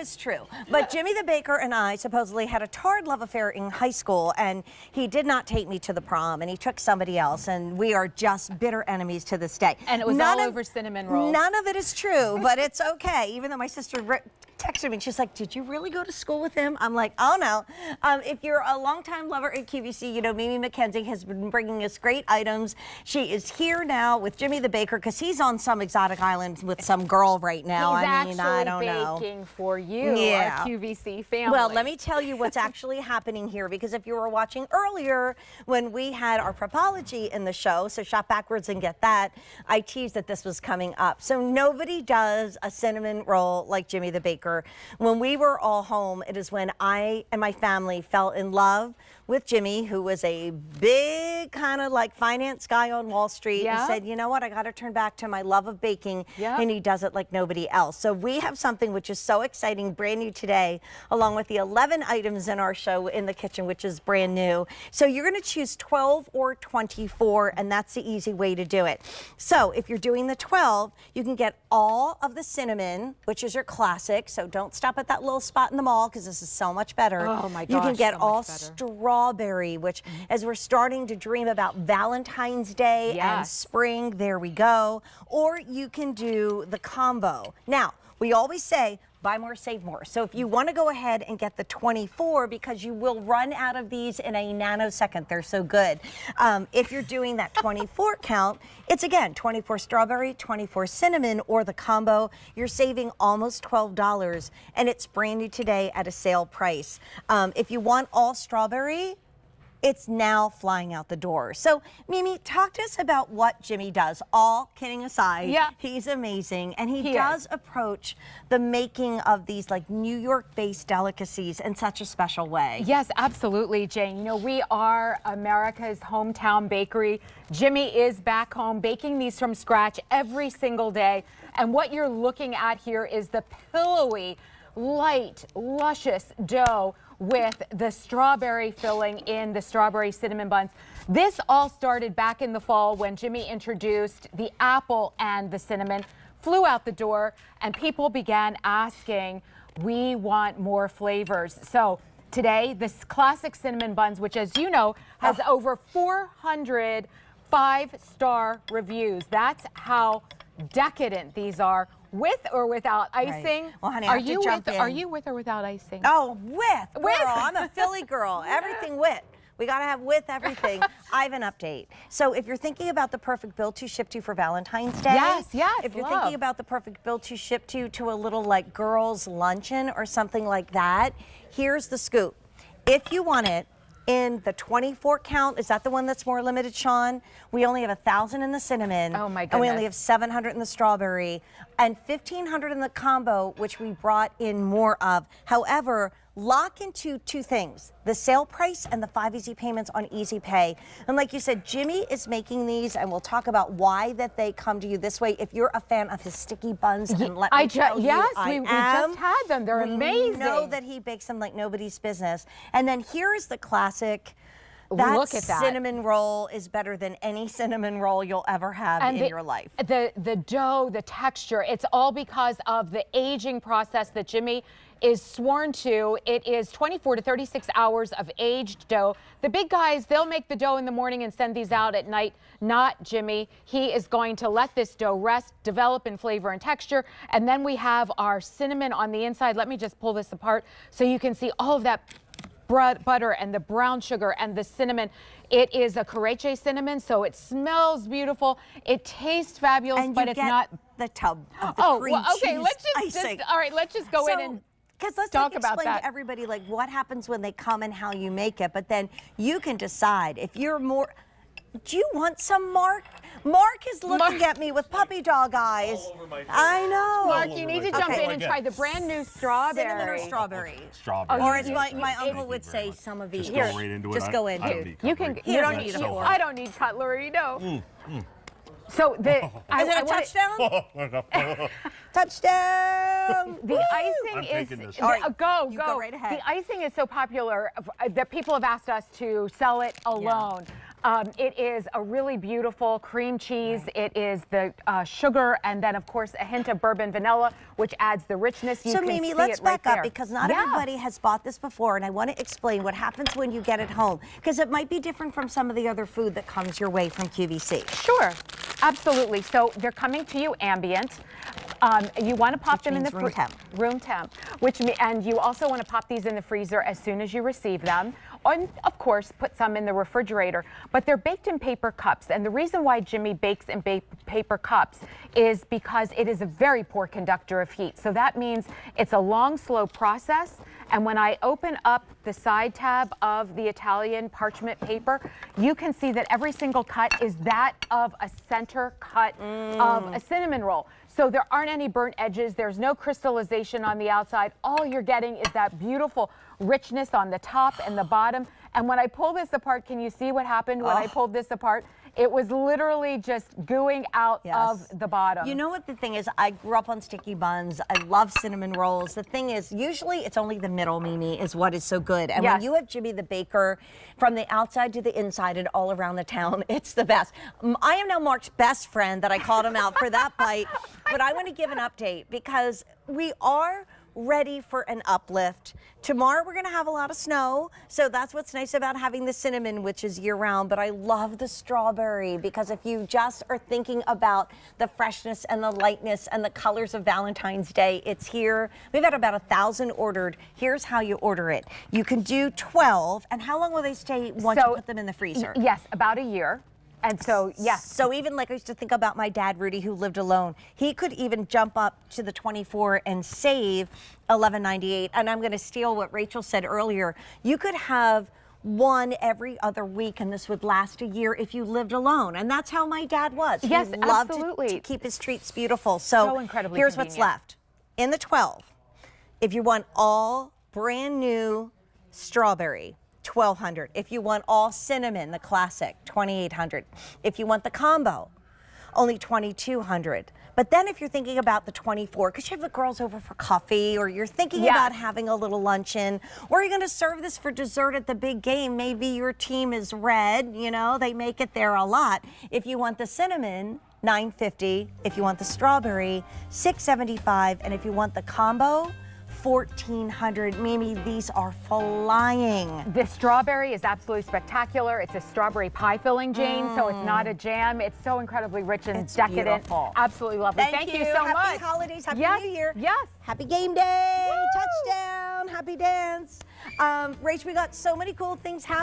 is true. But Jimmy the Baker and I supposedly had a tarred love affair in high school, and he did not take me to the prom, and he took somebody else, and we are just bitter enemies to this day. And it was all over cinnamon rolls. None of it is true, but it's okay. Even though my sister texted me and she's like, did you really go to school with him? I'm like, oh no. If you're a longtime lover at QVC, you know Mimi McKenzie has been bringing us great items. She is here now with Jimmy the Baker because he's on some exotic island with some girl right now. I don't know. Baking for you, yeah. Our QVC family. Well, let me tell you what's actually happening here, because if you were watching earlier when we had our Prepology in the show, so shop backwards and get that, I teased that this was coming up. So nobody does a cinnamon roll like Jimmy the Baker. When we were all home, it is when I and my family fell in love with Jimmy, who was a big kind of like finance guy on Wall Street, and said, you know what, I got to turn back to my love of baking, and he does it like nobody else. So we have something which is so exciting, brand new today, along with the 11 items in our show in the kitchen, which is brand new. So you're going to choose 12 or 24, and that's the easy way to do it. So if you're doing the 12, you can get all of the cinnamon, which is your classic, so don't stop at that little spot in the mall, because this is so much better. Oh my gosh, you can get so all strawberry, which as we're starting to dream about Valentine's Day and spring, there we go. Or you can do the combo. Now, we always say buy more, save more. So if you want to go ahead and get the 24, because you will run out of these in a nanosecond. They're so good. If you're doing that 24 count, it's again 24 strawberry, 24 cinnamon, or the combo. You're saving almost $12, and it's brand new today at a sale price. If you want all strawberry, it's now flying out the door. So, Mimi, talk to us about what Jimmy does. All kidding aside, he's amazing, and he does approach the making of these like New York-based delicacies in such a special way. Yes, absolutely, Jane. You know, we are America's hometown bakery. Jimmy is back home baking these from scratch every single day. And what you're looking at here is the pillowy, light, luscious dough with the strawberry filling in the strawberry cinnamon buns. This all started back in the fall when Jimmy introduced the apple and the cinnamon, flew out the door, and people began asking, we want more flavors. So today, this classic cinnamon buns, which as you know, has over 400 5-star reviews. That's how decadent these are. With or without icing? Right. Well, honey, are you with or without icing? Oh, with. Girl, I'm a Philly girl. Everything with. We got to have with everything. I have an update. So if you're thinking about the perfect bill to ship to for Valentine's Day. If you're thinking about the perfect bill to ship to a little like girls luncheon or something like that, here's the scoop. If you want it in the 24 count, is that the one that's more limited, Sean? We only have 1,000 in the cinnamon. Oh my goodness. And we only have 700 in the strawberry and 1,500 in the combo, which we brought in more of. However, lock into two things, the sale price and the 5 easy payments on Easy Pay. And like you said, Jimmy is making these, and we'll talk about why that they come to you this way. If you're a fan of his sticky buns, and let me tell you, we just had them. They're amazing. We know that he bakes them like nobody's business. And then here is the classic. Look at that. Cinnamon roll is better than any cinnamon roll you'll ever have in your life. The dough, the texture, it's all because of the aging process that Jimmy is sworn to. It is 24 to 36 hours of aged dough. The big guys, they'll make the dough in the morning and send these out at night. Not Jimmy. He is going to let this dough rest, develop in flavor and texture. And then we have our cinnamon on the inside. Let me just pull this apart so you can see all of that butter and the brown sugar and the cinnamon. It is a Carece cinnamon, so it smells beautiful. It tastes fabulous, but it's not the tub of the cream okay, cheese icing. All right, let's just go in and because let's talk about explain that to everybody like what happens when they come and how you make it, but then you can decide if you're more. Do you want some Mark? Mark is looking at me with puppy dog eyes. All over my face. I know. Mark, you need to jump in and try the brand new strawberry. Cinnamon or strawberry? Strawberry. Or as my uncle would say, some of each. Just go right into it. Just go in. You don't need a fork. I don't need cutlery, no. So is it a touchdown? Touchdown! The icing is go right ahead. The icing is so popular that people have asked us to sell it alone. It is a really beautiful cream cheese. It is the sugar, and then of course a hint of bourbon vanilla, which adds the richness. You so can Mimi, see let's it right back up there. because not everybody has bought this before, and I want to explain what happens when you get it home because it might be different from some of the other food that comes your way from QVC. Sure, absolutely. So they're coming to you ambient. You want to pop them in the room temp, and you also want to pop these in the freezer as soon as you receive them. And of course, put some in the refrigerator. But they're baked in paper cups, and the reason why Jimmy bakes in paper cups is because it is a very poor conductor of heat. So that means it's a long, slow process. And when I open up the side tab of the Italian parchment paper, you can see that every single cut is that of a center cut of a cinnamon roll. So there aren't any burnt edges. There's no crystallization on the outside. All you're getting is that beautiful richness on the top and the bottom. And when I pull this apart, can you see what happened when I pulled this apart? It was literally just gooing out of the bottom. You know what the thing is? I grew up on sticky buns. I love cinnamon rolls. The thing is, usually it's only the middle, Mimi, is what is so good. And when you have Jimmy the baker from the outside to the inside and all around the town, it's the best. I am now Mark's best friend that I called him out for that bite. But I want to give an update because we are ready for an uplift. Tomorrow we're going to have a lot of snow, so that's what's nice about having the cinnamon, which is year-round. But I love the strawberry because if you just are thinking about the freshness and the lightness and the colors of Valentine's Day, it's here. We've had about 1,000 ordered. Here's how you order it. You can do 12, and how long will they stay once you put them in the freezer? Yes, about a year. And so, yes. So even like I used to think about my dad, Rudy, who lived alone, he could even jump up to the 24 and save $11.98. And I'm going to steal what Rachel said earlier. You could have one every other week, and this would last a year if you lived alone. And that's how my dad was. Yes, he loved absolutely. to keep his treats beautiful. So incredibly here's convenient. what's left. In the 12, if you want all brand new strawberry, $1,200. If you want all cinnamon, the classic, $2,800. If you want the combo, only $2,200. But then if you're thinking about the 24, because you have the girls over for coffee, or you're thinking about having a little luncheon, or you're going to serve this for dessert at the big game, maybe your team is red, you know, they make it there a lot. If you want the cinnamon, $9.50. If you want the strawberry, $6.75. And if you want the combo, $1,400. Mimi, these are flying. The strawberry is absolutely spectacular. It's a strawberry pie filling, Jane, so it's not a jam. It's so incredibly rich and decadent. Beautiful. Absolutely lovely. Thank you so much. Happy holidays. Happy New Year. Yes. Happy game day. Woo! Touchdown. Happy dance. Rach, we got so many cool things happening.